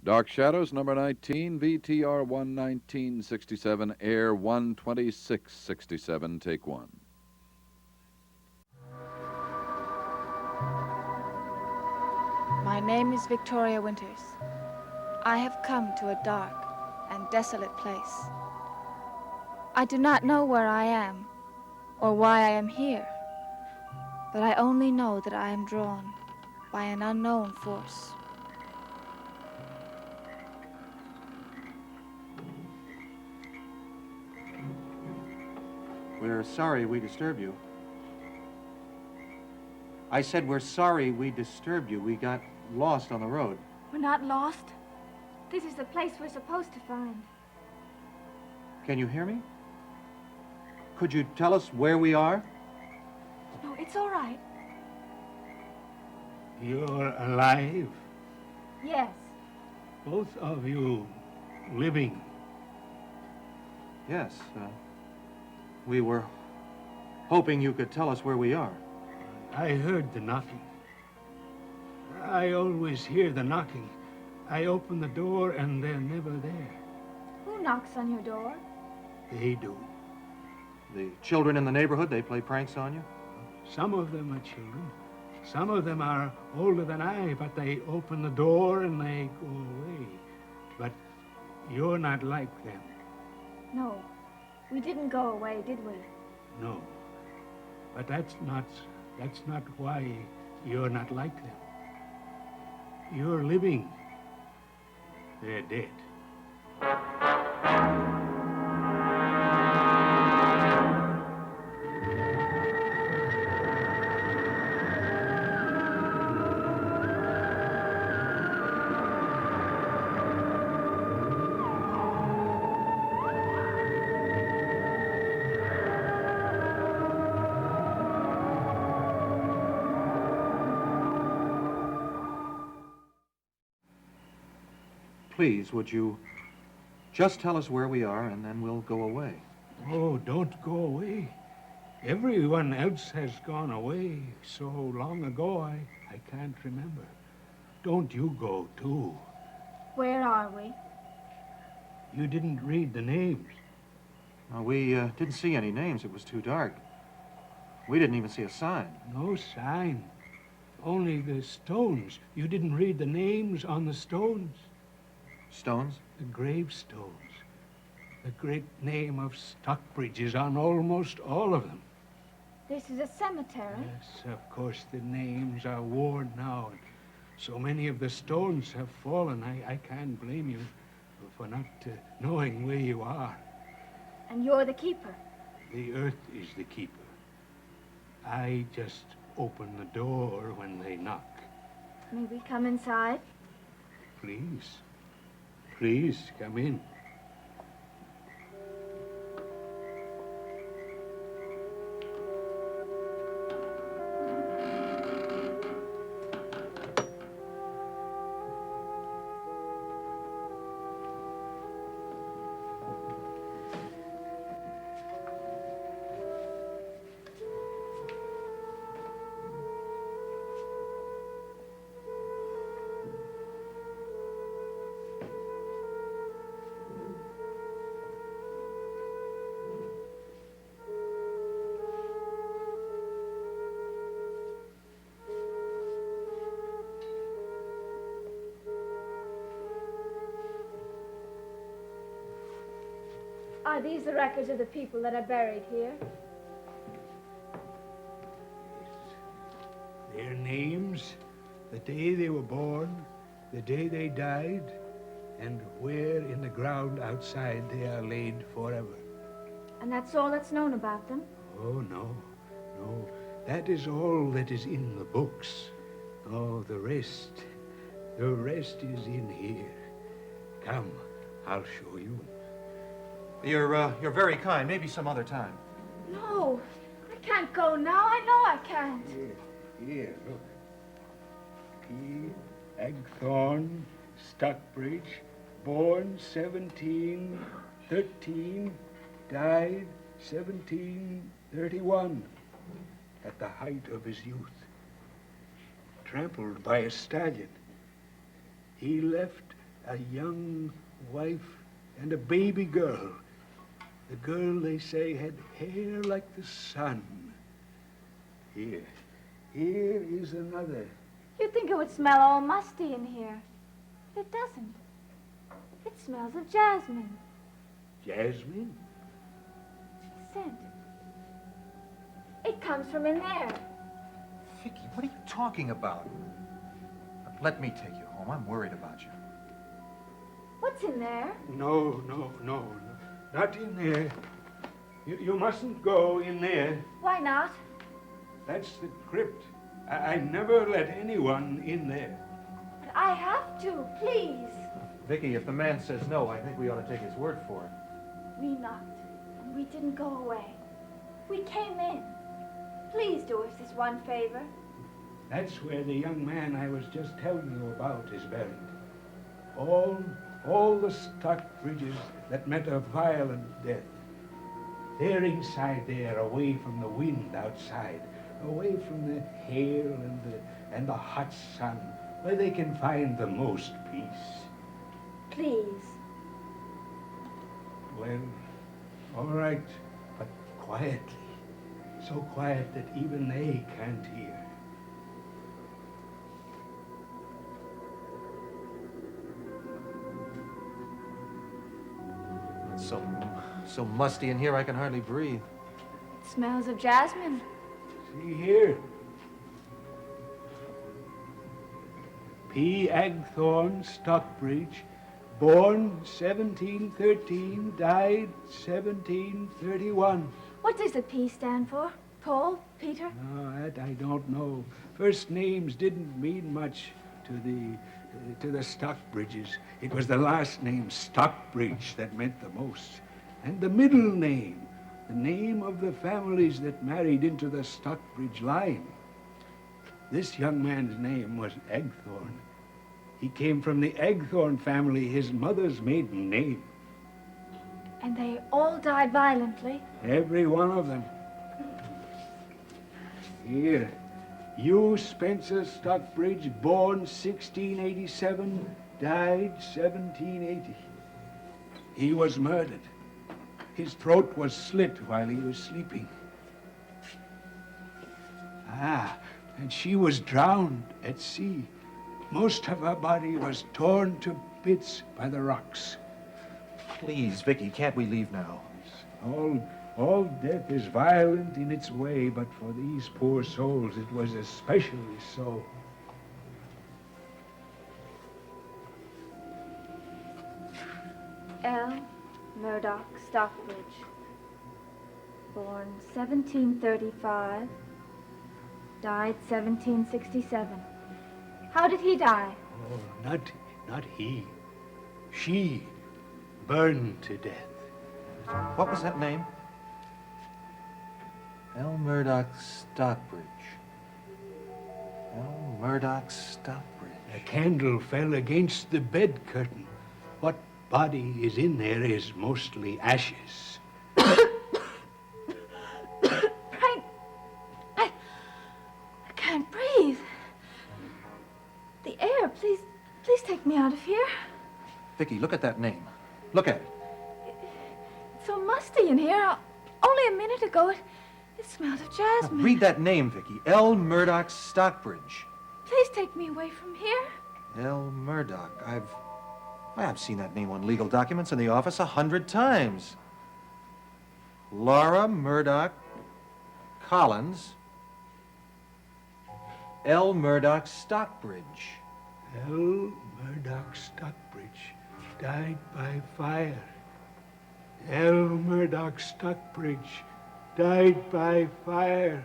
Dark Shadows, number 19, VTR 11967, Air 12667, take one. My name is Victoria Winters. I have come to a dark and desolate place. I do not know where I am or why I am here, but I only know that I am drawn by an unknown force. We're sorry we disturbed you. I said we're sorry we disturbed you. We got lost on the road. We're not lost. This is the place we're supposed to find. Can you hear me? Could you tell us where we are? No, it's all right. You're alive, Yes. both of you living. Yes. We were hoping you could tell us where we are. I heard the knocking. I always hear the knocking. I open the door and they're never there. Who knocks on your door? They do. The children in the neighborhood, they play pranks on you? Some of them are children. Some of them are older than I, but they open the door and they go away. But you're not like them. No. We didn't go away, did we? No. But that's not why you're not like them. You're living. They're dead. Please, would you just tell us where we are and then we'll go away? Oh, don't go away. Everyone else has gone away so long ago, I can't remember. Don't you go, too. Where are we? You didn't read the names. We didn't see any names. It was too dark. We didn't even see a sign. No sign. Only the stones. You didn't read the names on the stones. Stones? The gravestones. The great name of Stockbridge is on almost all of them. This is a cemetery. Yes, of course, the names are worn now. And so many of the stones have fallen. I can't blame you for not knowing where you are. And you're the keeper. The earth is the keeper. I just open the door when they knock. May we come inside? Please. Please, come in. Are these the records of the people that are buried here? Their names, the day they were born, the day they died, and where in the ground outside they are laid forever. And that's all that's known about them? Oh, no. That is all that is in the books. Oh, the rest is in here. Come, I'll show you. You're very kind. Maybe some other time. No, I can't go now. I know I can't. Here, look. P. Agthorne, Stockbridge, born 1713, died 1731, at the height of his youth. Trampled by a stallion. He left a young wife and a baby girl. The girl, they say, had hair like the sun. Here is another. You'd think it would smell all musty in here. It doesn't. It smells of jasmine. Jasmine? Scent. It comes from in there. Vicky, what are you talking about? Let me take you home. I'm worried about you. What's in there? No. Not in there. You mustn't go in there. Why not? That's the crypt. I never let anyone in there. But I have to, please. Vicky, if the man says no, I think we ought to take his word for it. We knocked, and we didn't go away. We came in. Please do us this one favor. That's where the young man I was just telling you about is buried. All the Stockbridges that met a violent death. They're inside there, away from the wind outside, away from the hail and the hot sun, where they can find the most peace. Please. Well, all right, but quietly. So quiet that even they can't hear. It's so musty in here I can hardly breathe. It smells of jasmine. See here. P. Agthorne Stockbridge, born 1713, died 1731. What does the P stand for? Paul? Peter? No, that I don't know. First names didn't mean much to the Stockbridges. It was the last name, Stockbridge, that meant the most. And the middle name, the name of the families that married into the Stockbridge line. This young man's name was Agthorne. He came from the Agthorne family, his mother's maiden name. And they all died violently. Every one of them. Here, Hugh Spencer Stockbridge, born 1687, died 1780. He was murdered. His throat was slit while he was sleeping. And she was drowned at sea. Most of her body was torn to bits by the rocks. Please, Vicky, can't we leave now? All death is violent in its way, but for these poor souls it was especially so. L. Murdoch Stockbridge, born 1735, died 1767. How did he die? Oh, not he. She burned to death. What was that name? L. Murdoch Stockbridge. L. Murdoch Stockbridge. A candle fell against the bed curtain. What body is in there is mostly ashes. Frank, I can't breathe. The air, please take me out of here. Vicky, look at that name. Look at it. It's so musty in here. Only a minute ago, it smelled of jasmine. Now, read that name, Vicky. L. Murdoch Stockbridge. Please take me away from here. L. Murdoch. I've seen that name on legal documents in the office 100 times. Laura Murdoch Collins. L. Murdoch Stockbridge. L. Murdoch Stockbridge died by fire. L. Murdoch Stockbridge died by fire.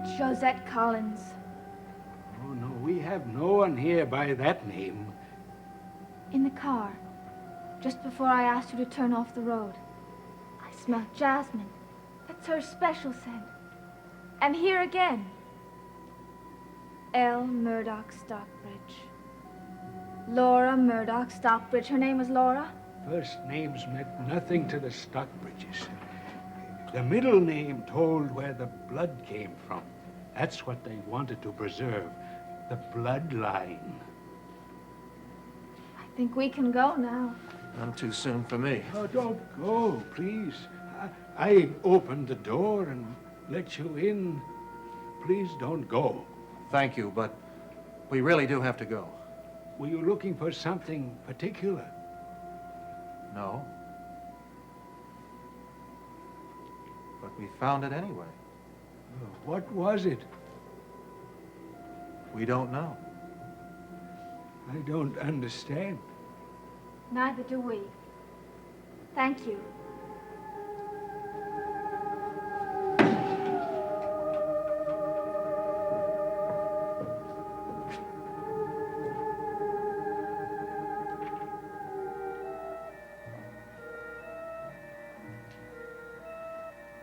It's Josette Collins. Oh, no, we have no one here by that name. In the car, just before I asked you to turn off the road, I smelled jasmine. That's her special scent. And here again, L. Murdoch Stockbridge. Laura Murdoch Stockbridge. Her name was Laura? First names meant nothing to the Stockbridges. The middle name told where the blood came from. That's what they wanted to preserve, the bloodline. I think we can go now. None too soon for me. Oh, don't go, please. I opened the door and let you in. Please don't go. Thank you, but we really do have to go. Were you looking for something particular? No. But we found it anyway. What was it? We don't know. I don't understand. Neither do we. Thank you.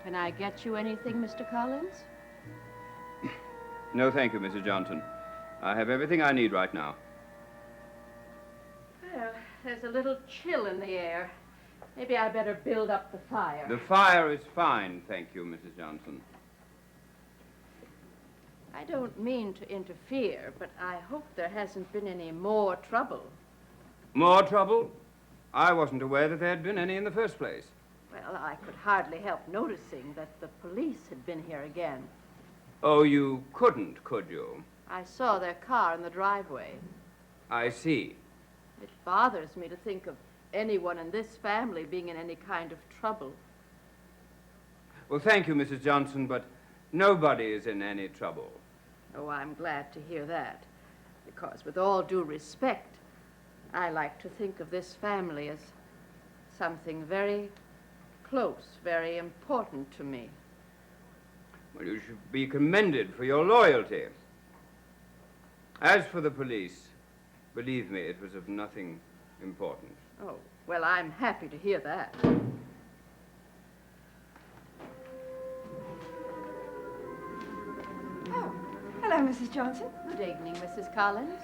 Can I get you anything, Mr. Collins? No, thank you, Mrs. Johnson. I have everything I need right now. Well, there's a little chill in the air. Maybe I better build up the fire. The fire is fine, thank you, Mrs. Johnson. I don't mean to interfere, but I hope there hasn't been any more trouble. More trouble? I wasn't aware that there had been any in the first place. Well, I could hardly help noticing that the police had been here again. Oh, you couldn't, could you? I saw their car in the driveway. I see. It bothers me to think of anyone in this family being in any kind of trouble. Well, thank you, Mrs. Johnson, but nobody is in any trouble. Oh, I'm glad to hear that, because with all due respect, I like to think of this family as something very close, very important to me. Well, you should be commended for your loyalty. As for the police, believe me, it was of nothing important. Oh, well, I'm happy to hear that. Oh, hello, Mrs. Johnson. Good evening, Mrs. Collins.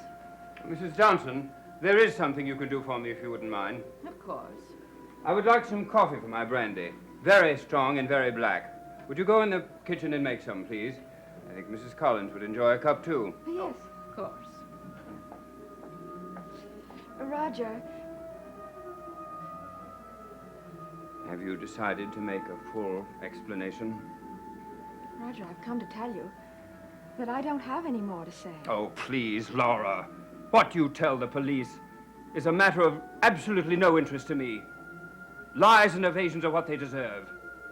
Mrs. Johnson, there is something you can do for me if you wouldn't mind. Of course. I would like some coffee for my brandy. Very strong and very black. Would you go in the kitchen and make some, please? I think Mrs. Collins would enjoy a cup, too. Yes. Of course. Roger, Have you decided to make a full explanation? Roger, I've come to tell you that I don't have any more to say. Oh, please, Laura. What you tell the police is a matter of absolutely no interest to me. Lies and evasions are what they deserve.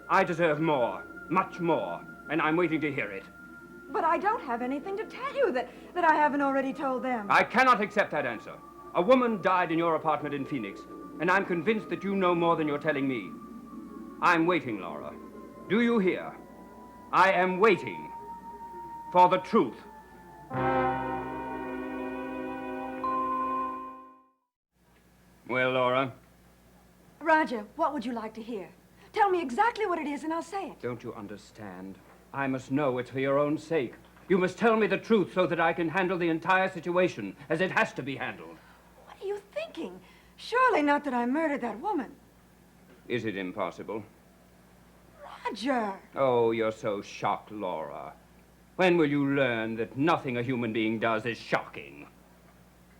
I deserve more, much more, and I'm waiting to hear it. But I don't have anything to tell you that I haven't already told them. I cannot accept that answer. A woman died in your apartment in Phoenix, and I'm convinced that you know more than you're telling me. I'm waiting, Laura. Do you hear? I am waiting for the truth. Well, Laura, Roger, what would you like to hear? Tell me exactly what it is and I'll say it. don't you understand? I must know it's for your own sake. You must tell me the truth so that I can handle the entire situation as it has to be handled. What are you thinking? Surely not that I murdered that woman. Is it impossible? Roger! Oh, you're so shocked, Laura. When will you learn that nothing a human being does is shocking?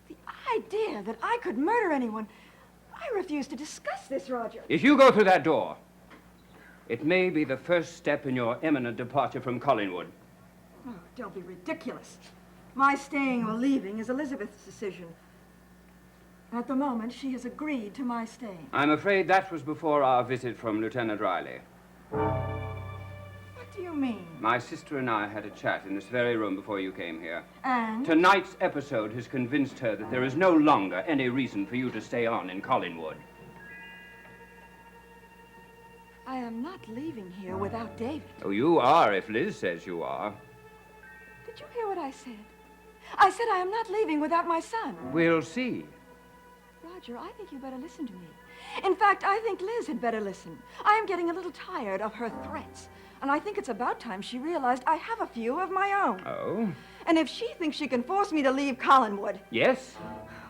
The idea that I could murder anyone. I refuse to discuss this, Roger. If you go through that door, it may be the first step in your imminent departure from Collingwood. Oh, don't be ridiculous. My staying or leaving is Elizabeth's decision. At the moment, she has agreed to my staying. I'm afraid that was before our visit from Lieutenant Riley. What do you mean? My sister and I had a chat in this very room before you came here. And? Tonight's episode has convinced her that there is no longer any reason for you to stay on in Collingwood. I am not leaving here without David. Oh, you are if Liz says you are. Did you hear what I said? I said I am not leaving without my son. We'll see. Roger, I think you better listen to me. In fact, I think Liz had better listen. I am getting a little tired of her threats. And I think it's about time she realized I have a few of my own. Oh? And if she thinks she can force me to leave Collinwood, Yes?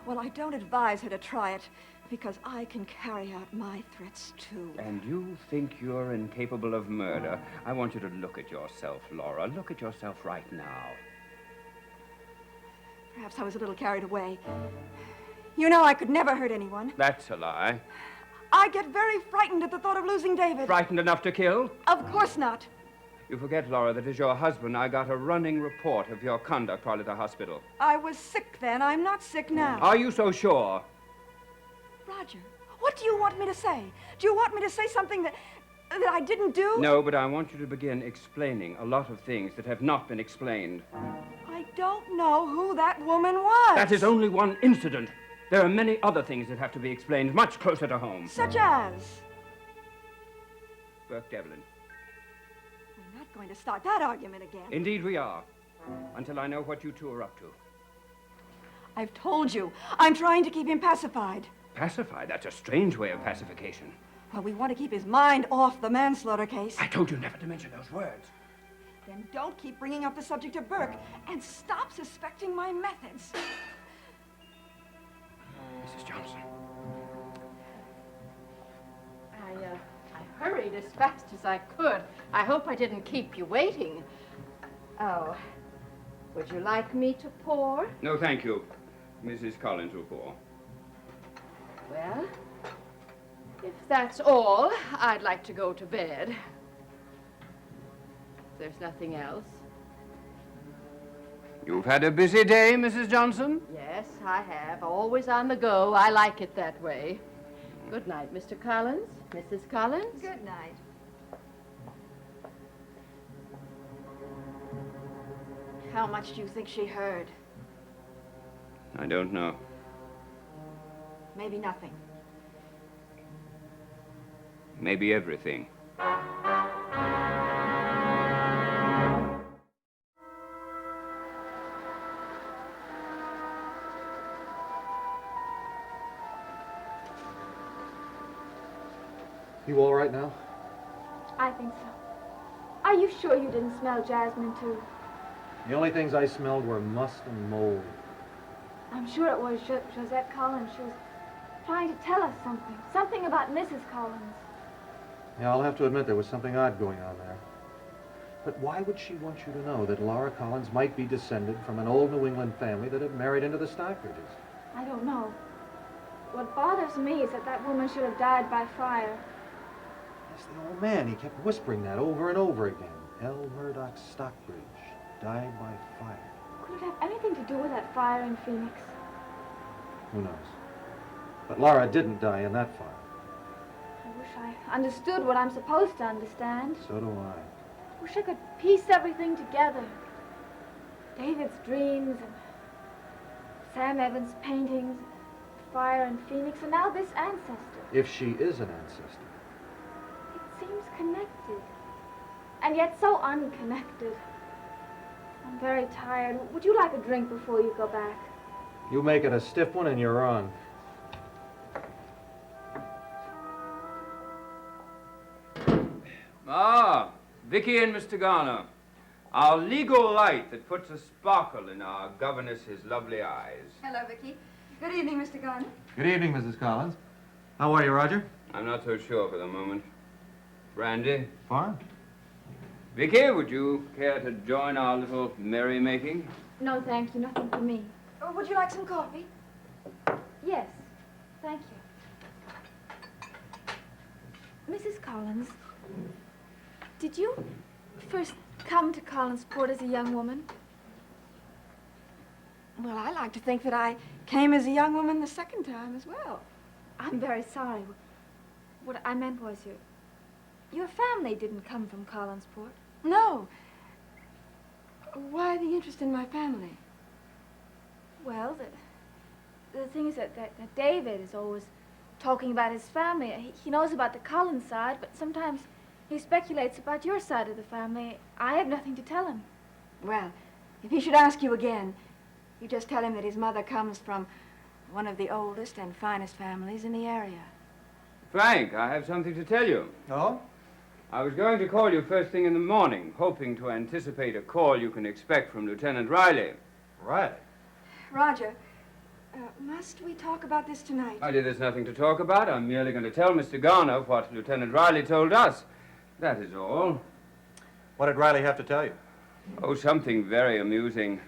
well, I don't advise her to try it. Because I can carry out my threats, too. And you think you're incapable of murder? I want you to look at yourself, Laura. Look at yourself right now. Perhaps I was a little carried away. You know I could never hurt anyone. That's a lie. I get very frightened at the thought of losing David. Frightened enough to kill? Of course not. You forget, Laura, that as your husband, I got a running report of your conduct while at the hospital. I was sick then. I'm not sick now. Are you so sure? Roger, what do you want me to say? Do you want me to say something that I didn't do? No, but I want you to begin explaining a lot of things that have not been explained. I don't know who that woman was. That is only one incident. There are many other things that have to be explained much closer to home. Such as? Burke Devlin. We're not going to start that argument again. Indeed we are. Until I know what you two are up to. I've told you. I'm trying to keep him pacified. Pacified? That's a strange way of pacification. Well, we want to keep his mind off the manslaughter case. I told you never to mention those words. Then don't keep bringing up the subject of Burke, and stop suspecting my methods. Mrs. Johnson. I hurried as fast as I could. I hope I didn't keep you waiting. Oh, would you like me to pour? No, thank you. Mrs. Collins will pour. Well, if that's all, I'd like to go to bed. If there's nothing else. You've had a busy day, Mrs. Johnson? Yes, I have. Always on the go. I like it that way. Good night, Mr. Collins. Mrs. Collins? Good night. How much do you think she heard? I don't know. Maybe nothing. Maybe everything. You all right now? I think so. Are you sure you didn't smell jasmine, too? The only things I smelled were must and mold. I'm sure it was Josette Collins. She was trying to tell us something. Something about Mrs. Collins. Yeah, I'll have to admit there was something odd going on there. But why would she want you to know that Laura Collins might be descended from an old New England family that had married into the Stockbridges? I don't know. What bothers me is that that woman should have died by fire. Yes, the old man, he kept whispering that over and over again. L. Murdoch Stockbridge died by fire. Could it have anything to do with that fire in Phoenix? Who knows? But Laura didn't die in that fire. I wish I understood what I'm supposed to understand. So do I. Wish I could piece everything together. David's dreams and Sam Evans' paintings, fire in Phoenix, and now this ancestor. If she is an ancestor. It seems connected, and yet so unconnected. I'm very tired. Would you like a drink before you go back? You make it a stiff one and you're on. Ah, Vicky and Mr. Garner. Our legal light that puts a sparkle in our governess's lovely eyes. Hello, Vicky. Good evening, Mr. Garner. Good evening, Mrs. Collins. How are you, Roger? I'm not so sure for the moment. Brandy? Fine. Vicky, would you care to join our little merrymaking? No, thank you. Nothing for me. Would you like some coffee? Yes, thank you. Mrs. Collins, did you first come to Collinsport as a young woman? Well, I like to think that I came as a young woman the second time as well. I'm very sorry. What I meant was your family didn't come from Collinsport. No. Why the interest in my family? Well, the thing is that David is always talking about his family. He knows about the Collins side, but sometimes he speculates about your side of the family. I have nothing to tell him. Well, if he should ask you again, you just tell him that his mother comes from one of the oldest and finest families in the area. Frank, I have something to tell you. Oh? I was going to call you first thing in the morning, hoping to anticipate a call you can expect from Lieutenant Riley. Right. Roger, Must we talk about this tonight? My dear, there's nothing to talk about. I'm merely going to tell Mr. Garner what Lieutenant Riley told us. That is all. What did Riley have to tell you? Oh, something very amusing.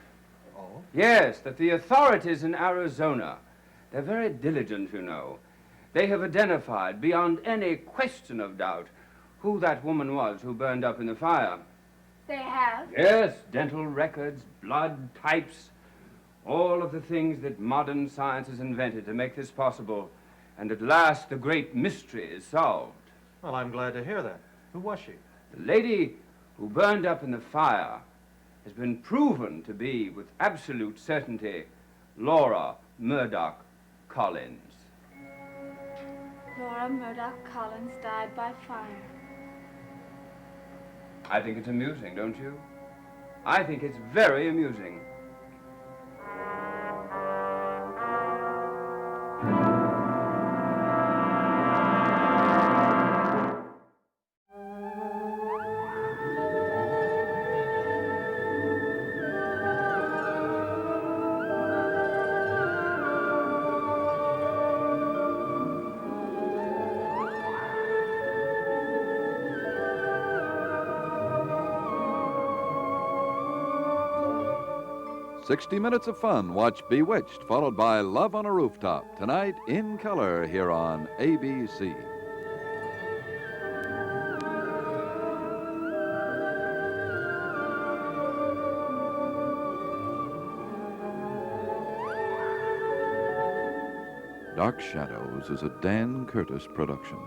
Oh? Yes, that the authorities in Arizona, they're very diligent, you know. They have identified, beyond any question of doubt, who that woman was who burned up in the fire. They have? Yes, dental records, blood types, all of the things that modern science has invented to make this possible. And at last, the great mystery is solved. Well, I'm glad to hear that. Who was she? The lady who burned up in the fire has been proven to be, with absolute certainty, Laura Murdoch Collins. Laura Murdoch Collins died by fire. I think it's amusing, don't you? I think it's very amusing. "60 Minutes of Fun." Watch Bewitched, followed by Love on a Rooftop, tonight in color here on ABC. Dark Shadows is a Dan Curtis production.